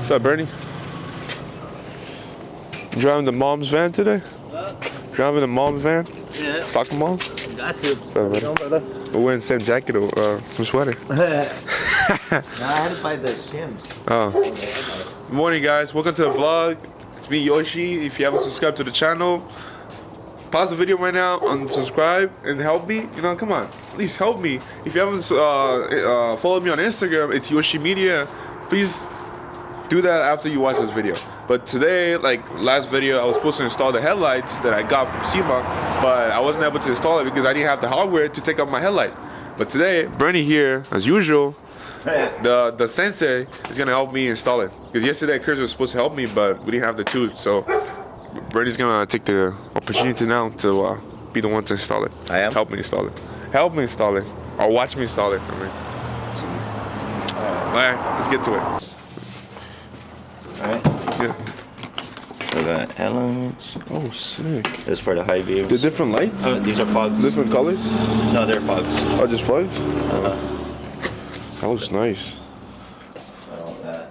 What's up, Bernie? You driving the mom's van today? Driving the mom's van? Yeah. Soccer mom? Got to. What's up, brother? We're wearing the same jacket or some sweater. No, I had to buy the shims. Oh. Good morning, guys. Welcome to the vlog. It's me, Yoshi. If you haven't subscribed to the channel, pause the video right now, unsubscribe, and help me. You know, come on. At least help me. If you haven't followed me on Instagram, it's Yoshi Media. Please do that after you watch this video. But today, like last video, I was supposed to install the headlights that I got from SEMA, but I wasn't able to install it because I didn't have the hardware to take up my headlight. But today, Bernie here, as usual, the sensei is gonna help me install it. Because yesterday, Chris was supposed to help me, but we didn't have the tools. So Bernie's gonna take the opportunity now to be the one to install it. I am? Help me install it. Help me install it. Or watch me install it. I mean. Alright, let's get to it. Alright. Yeah. So the elements. Oh, sick. This is for the high beams. The different lights? These are fogs. Different colors? No, they're fogs. Oh, just flags? That looks nice. All that.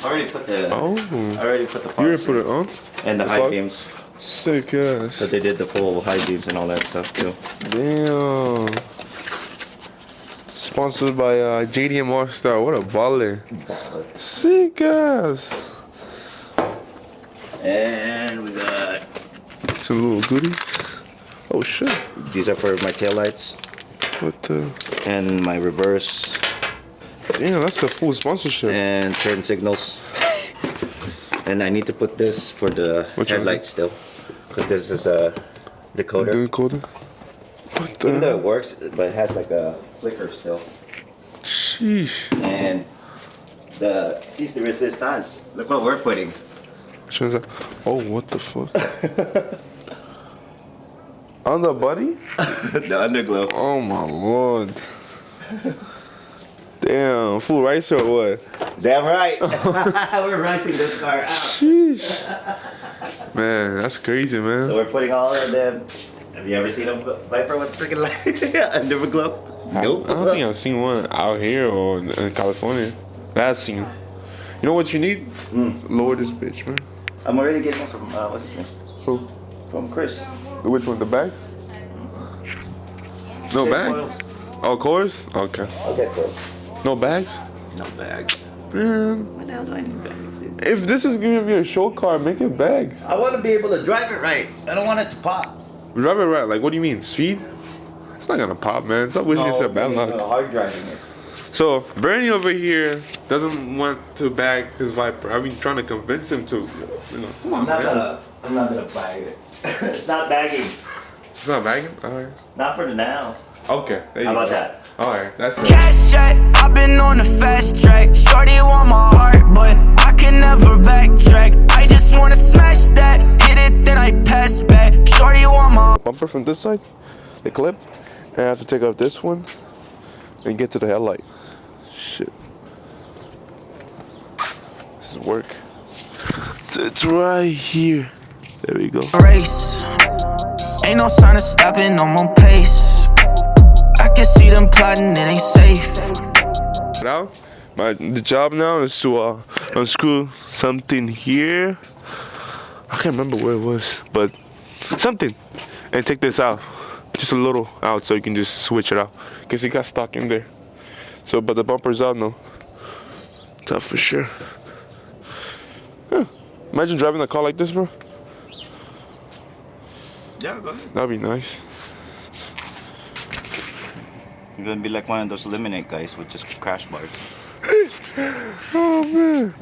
I already put the. Oh. I already put the fogs. You already put it on? And the high fog? beams. Sick ass. So they did the full high beams and all that stuff too. Damn. Sponsored by JDM Rockstar. What a baller. Sick ass. And we got some little goodies. Oh shit. these are for my taillights. What the? And my reverse. Damn, that's the full sponsorship. And turn signals. And I need to put this for the headlights still, because this is a decoder. Decoder. What the? Even though it works, but it has like a flicker still. Sheesh. And the piece de resistance. Look what we're putting. Which one's that? Oh, what the fuck? On the body? The underglow. Oh my lord. Damn, full rice or what? Damn right. We're ricing this car out. Sheesh. Man, that's crazy, man. So we're putting all of them. Have you ever seen a Viper with freaking light underglow? Nope. I don't think I've seen one out here or in California. That I've seen. You know what you need? Lower this bitch, man. I'm already getting one from what's his name? Who? From Chris. Which one? The bags? No Same bags? oils. Oh, course? Okay. I'll get those. No bags? No bags. Man, What the hell do I need bags, dude? if this is gonna be a show car, make it bags. I want to be able to drive it right. I don't want it to pop. Drive it right. Like, what do you mean? Speed? It's not gonna pop, man. It's not wishing yourself bad luck. Hard driving it. So, Bernie over here doesn't want to bag his Viper. I've been trying to convince him to, you know, come on, man. I'm not gonna bag it. It's not bagging. It's not bagging? Alright. Not for the now. Okay. There you How about go. that? Alright, that's good. Cash out, I've been on the fast track. Shorty want my heart, but I can never backtrack. I just wanna smash that, hit it, then I pass back. Shorty want my Bumper from this side, the clip, and I have to take off this one and get to the headlight. Shit. This is work. It's right here. There we go. race. Ain't no sign of stopping, I'm on pace. I can see them plotting, it ain't safe. Now, the job now is to unscrew something here. I can't remember where it was, but something, and take this out, just a little out, so you can just switch it out, cause it got stuck in there. So, but the bumper's out now. Tough for sure. Huh. Imagine driving a car like this, bro. Yeah, go ahead. That'd be nice. You're gonna be like one of those eliminate guys with just crash bars. Oh man.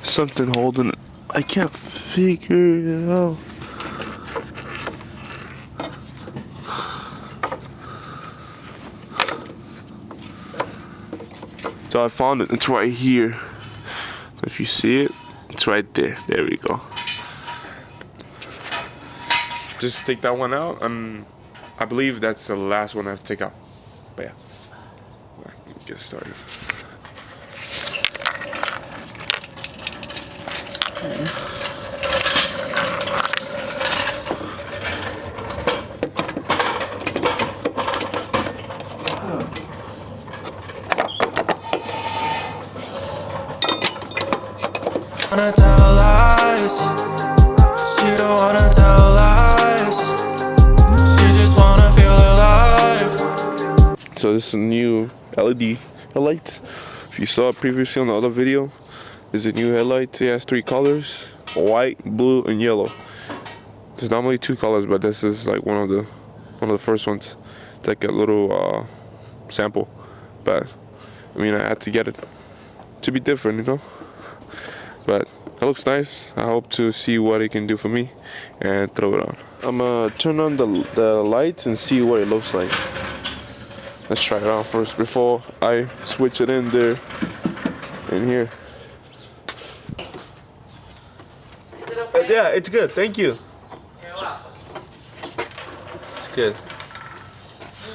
Something holding it. I can't figure it out. So I found it. It's right here. So if you see it, it's right there. There we go. Just take that one out, and I believe that's the last one I have to take out. But yeah, let's get started. lies. She don't wanna tell lies. She just wanna feel alive. So this is a new LED headlight. If you saw it previously on the other video, this is a new headlight. It has 3 colors: white, blue, and yellow. There's normally 2 colors, but this is like one of the first ones. It's like a little sample, but I mean, I had to get it to be different, you know. But it looks nice. I hope to see what it can do for me and throw it on. I'm gonna turn on the lights and see what it looks like. Let's try it out first before I switch it in there and here. Is it okay? Yeah, it's good. Thank you. You're welcome. It's good.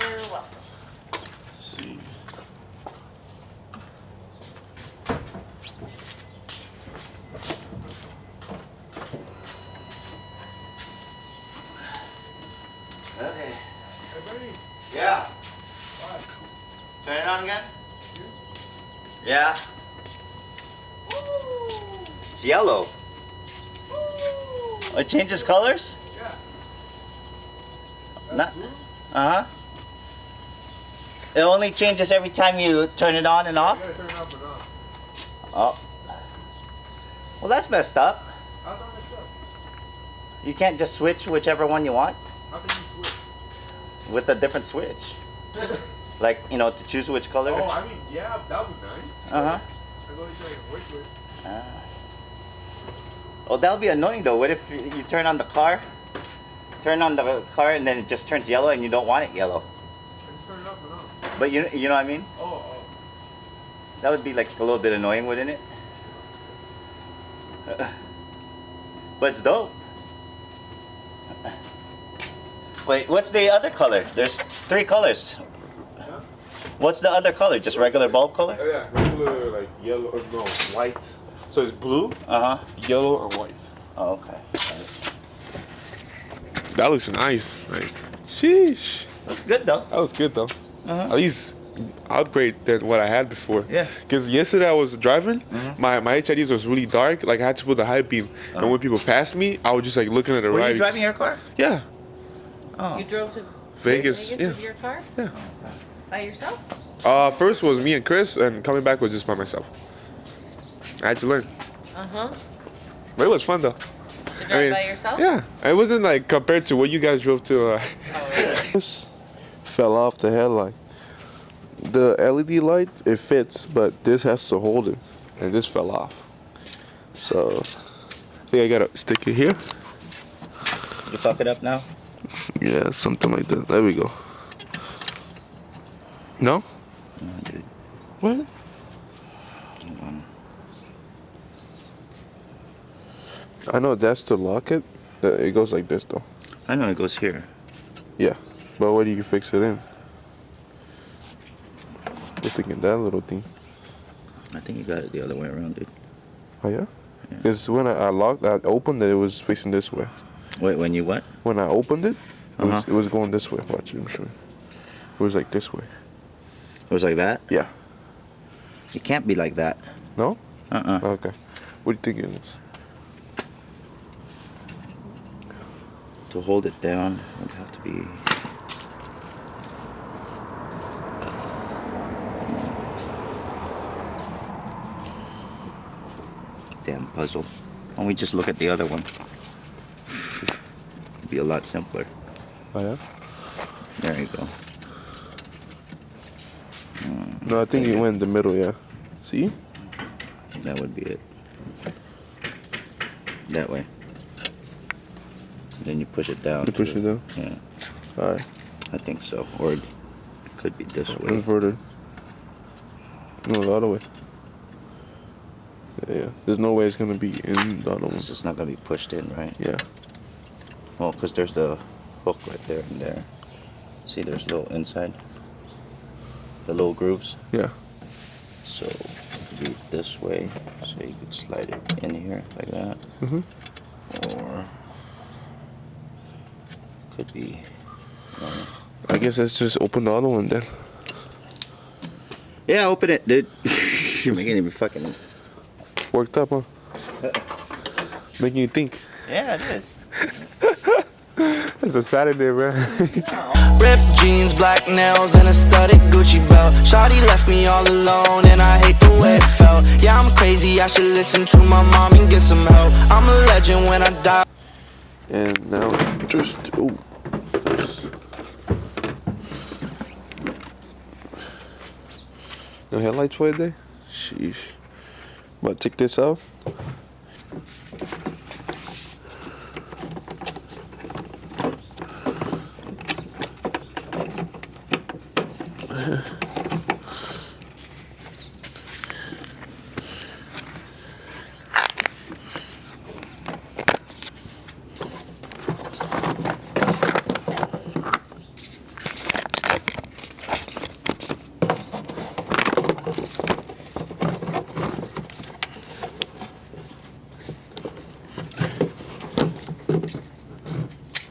You're welcome. Let's see. Okay. Yeah. Turn it on again? Yeah. It's yellow. Oh, it changes colors? Yeah. Not. Uh-huh. It only changes every time you turn it on and off? Turn it off and on. Oh. Well, that's messed up. How's that messed up? You can't just switch whichever one you want How can you switch? with a different switch. Like, you know, to choose which color. Oh, I mean, yeah, that would be nice. Uh-huh. I go to work with. Oh, that'll be annoying though. What if you turn on the car and then it just turns yellow and you don't want it yellow? I just turn it off and on. But you know what I mean? Oh. That would be like a little bit annoying, wouldn't it? But it's dope. Wait, what's the other color? There's 3 colors. What's the other color? Just regular bulb color? Yeah, regular like yellow, no, white. So it's blue, yellow, and white. Oh, okay. That looks nice. Like, sheesh. Looks good though. That was good though. At least upgrade than what I had before. Yeah. Because yesterday I was driving, my HIDs was really dark. Like I had to put the high beam, and when people passed me, I was just like looking at the Were right. you driving your car? Yeah. Oh. You drove to Vegas. Vegas Yeah. with your car? Yeah. By yourself? First was me and Chris, and coming back was just by myself. I had to learn, Uh-huh. but it was fun though. To drive by yourself? Yeah, it wasn't like compared to what you guys drove to. Oh, really? This fell off the headlight. The LED light, it fits, but this has to hold it, and this fell off. So I think I gotta stick it here. You fuck it up now? Yeah, something like that. There we go. No? No, dude. What? I know that's to lock it. It goes like this though. I know it goes here. Yeah, but where do you fix it in? Just thinking that little thing. I think you got it the other way around, dude. Oh yeah? Because when I opened it, it was facing this way. Wait, when you what? When I opened it, it was going this way. Watch, I'm sure. It was like this way. It was like that? Yeah. It can't be like that. No? Uh-uh. Okay. What do you think it is? To hold it down, it would have to be... Damn puzzle. Why don't we just look at the other one? It'd be a lot simpler. Oh yeah? There you go. No, I think it went in the middle, yeah. See? That would be it. That way. Then you push it down. You push it down? Yeah. Alright. I think so. Or it could be this way. Inverted. No, the other way. Yeah. There's no way it's gonna be in the other one. It's not gonna be pushed in, right? Yeah. Well, because there's the hook right there and there. See, there's a little inside. The little grooves. Yeah. So it could be this way. So you could slide it in here like that. Or could be. I guess let's just open the other one then. Yeah, open it, dude. You're making me fucking. Worked up, huh? Making you think. Yeah, it is. It's a Saturday, man. Ripped jeans, black nails, and a studded Gucci belt. Shawty left me all alone, and I hate the way it felt. Yeah, I'm crazy, I should listen to my mom and get some help. I'm a legend when I die. And now just no headlights for today? Sheesh. But take this out.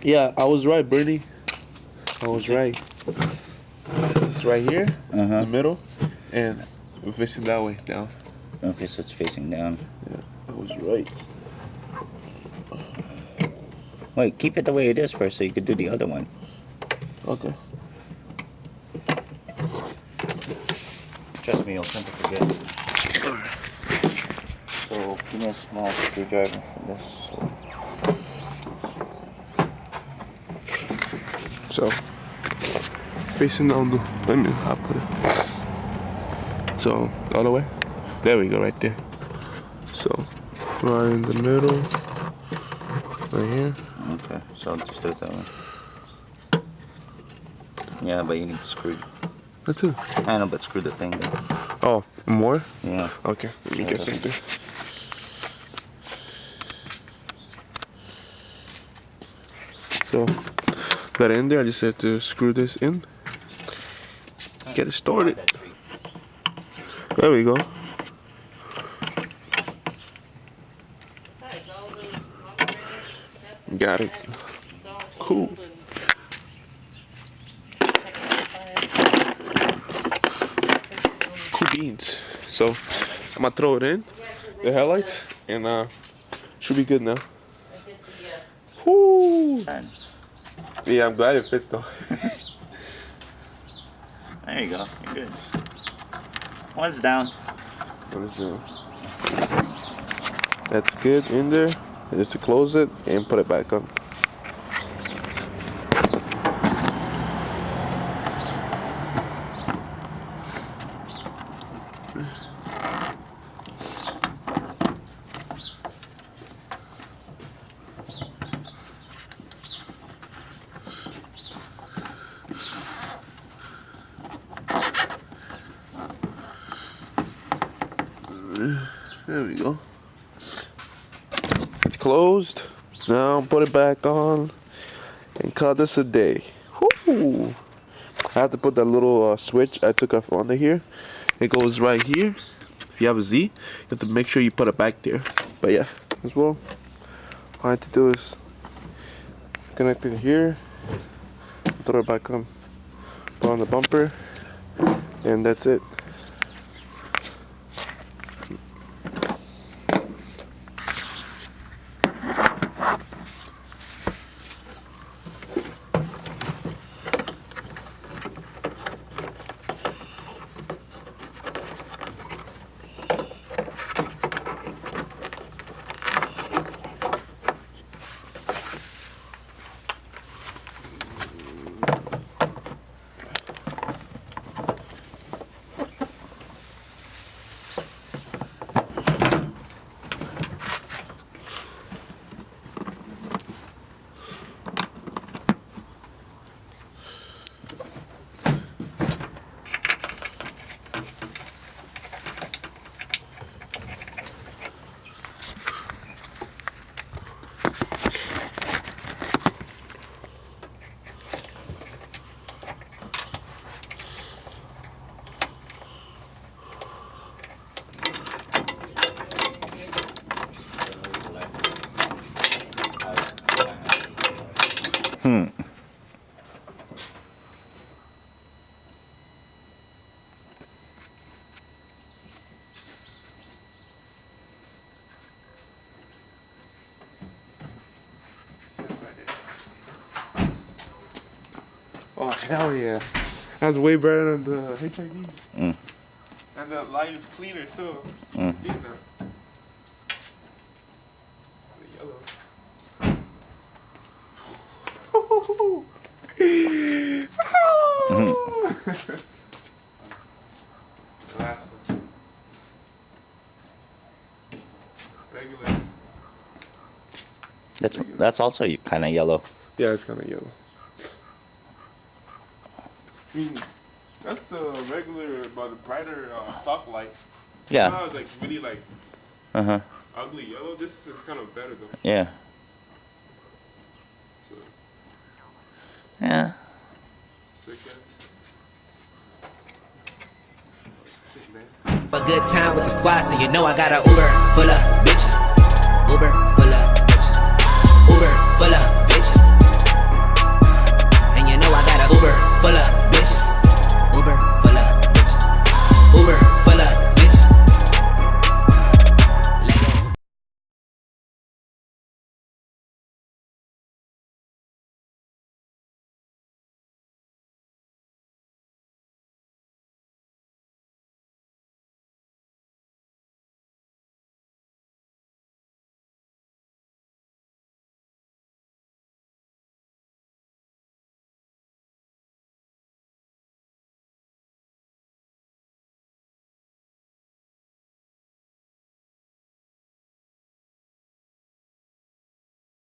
Yeah, I was right, Bernie. I was right. It's right here, in the middle, and we're facing that way down. Okay, so it's facing down. Yeah, I was right. Wait, keep it the way it is first so you could do the other one. Okay. Trust me, you'll simply forget. So, give me a small screwdriver for this. So, facing down the, wait a minute, I'll put it. So, the other way? There we go, right there. So, right in the middle, right here. Okay, so I'll just do it that way. Yeah, but you need to screw. That too. I know, but screw the thing then. Oh, more? Yeah. Okay, let me get Okay. something. So, that in there, I just have to screw this in. Get it started. There we go. Got it. Cool. Cool beans. So, I'm gonna throw it in, the headlights, and should be good now. Woo! Yeah, I'm glad it fits though. There you go. You're good. One's down. That's good in there. Just to close it and put it back up. There we go. It's closed. Now put it back on and call this a day. Woo! I have to put that little switch I took off under here. It goes right here. If you have a Z, you have to make sure you put it back there. But yeah, as well, all I have to do is connect it here, throw it back on, put on the bumper, and that's it. Oh hell yeah! That's way better than the HID. Mm. And the light is cleaner too. Mm. See now. The yellow. Glass. Regular. That's also kind of yellow. Yeah, it's kind of yellow. I mean, that's the regular, but the brighter stock light. Yeah. Now it's like really like Uh-huh. ugly yellow. This is kind of better though. Yeah. So, Yeah. sick, yeah. Sick, man. A good time with the squad, so you know I got a Uber full of bitches. Uber